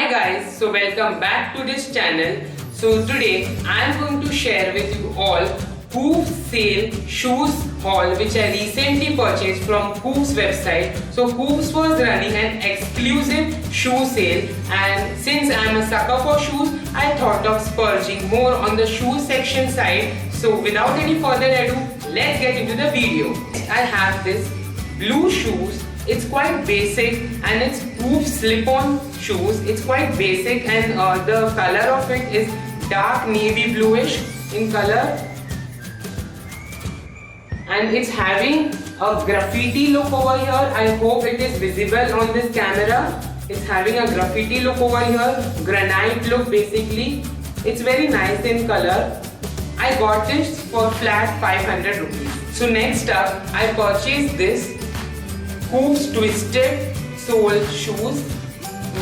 Hi guys, so welcome back to this channel. So today I am going to share with you all Hoops sale shoes haul which I recently purchased from Hoops website. So Hoops was running an exclusive shoe sale, and since I am a sucker for shoes, I thought of splurging more on the shoe section side. So without any further ado, let's get into the video. I have this blue shoes. It's quite basic and it's Hoops slip-on shoes. It's quite basic and the color of it is dark navy bluish in color, and it's having a graffiti look over here. I hope it is visible on this camera. It's having a graffiti look over here, granite look basically. It's very nice in color. I got this for flat 500 rupees. So next up, I purchased this Hoops twisted sole shoes.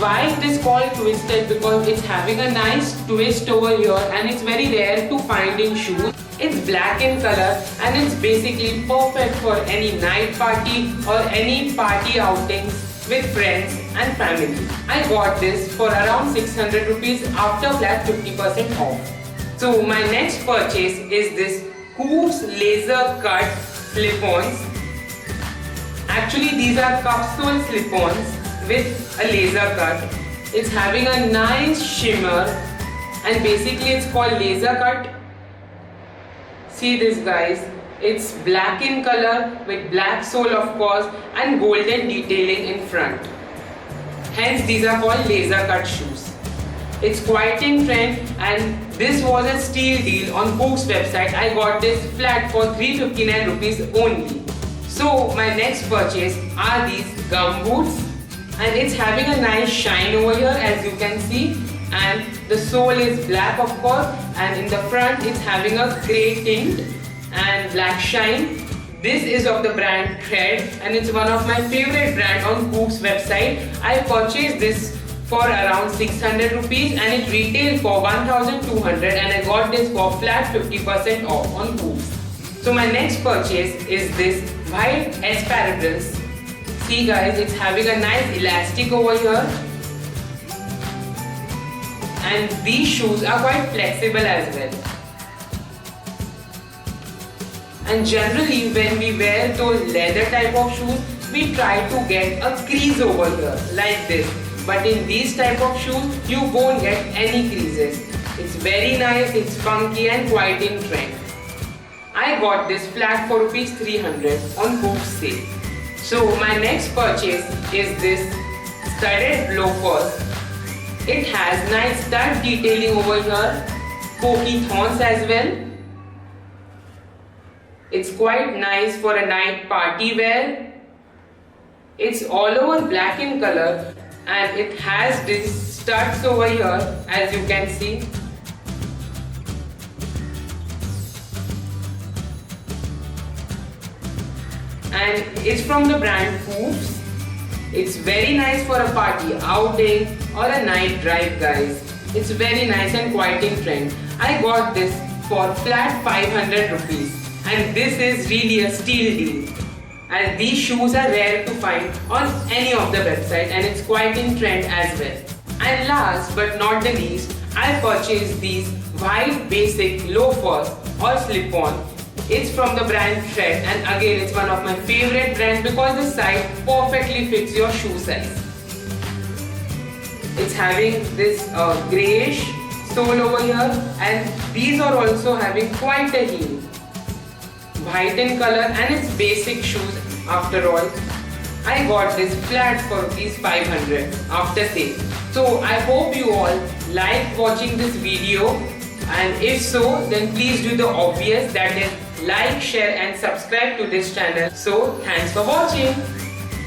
Why it is called twisted? Because it's having a nice twist over here and it's very rare to find in shoes. It's black in color and it's basically perfect for any night party or any party outings with friends and family. I got this for around 600 rupees after flat 50% off. So my next purchase is this Hoops laser cut slip-ons. Actually, these are capsule slip-ons with a laser cut. It's having a nice shimmer and basically it's called laser cut. See this guys, it's black in color with black sole of course and golden detailing in front. Hence these are called laser cut shoes. It's quite in trend and this was a steal deal on Hoops website. I got this flat for 359 rupees only. So my next purchase are these gum boots, and it's having a nice shine over here as you can see, and the sole is black of course, and in the front it's having a grey tint and black shine. This is of the brand Tread and it's one of my favorite brand on Hoops website. I purchased this for around 600 rupees and it retailed for 1200, and I got this for flat 50% off on Hoops. So my next purchase is this white asparagus. See guys, it's having a nice elastic over here, and these shoes are quite flexible as well. And generally when we wear those leather type of shoes, we try to get a crease over here like this. But in these type of shoes, you won't get any creases. It's very nice, it's funky and quite in trend. I got this flat for rupees 300 on Hoops sale. So my next purchase is this studded loafers. It has nice stud detailing over here, pokey thorns as well. It's quite nice for a night party wear. It's all over black in color and it has these studs over here as you can see. And it's from the brand Hoops. It's very nice for a party outing or a night drive guys. It's very nice and quite in trend. I got this for flat 500 rupees and this is really a steal deal. And these shoes are rare to find on any of the website and it's quite in trend as well. And last but not the least, I purchased these white basic loafers or slip-on. It's from the brand Tread and again it's one of my favorite brands because the size perfectly fits your shoe size. It's having this greyish sole over here and these are also having quite a heel. White in color and it's basic shoes after all. I got this flat for rupees 500 after sale. So I hope you all like watching this video, and if so then please do the obvious, that is like, share and subscribe to this channel. So thanks for watching.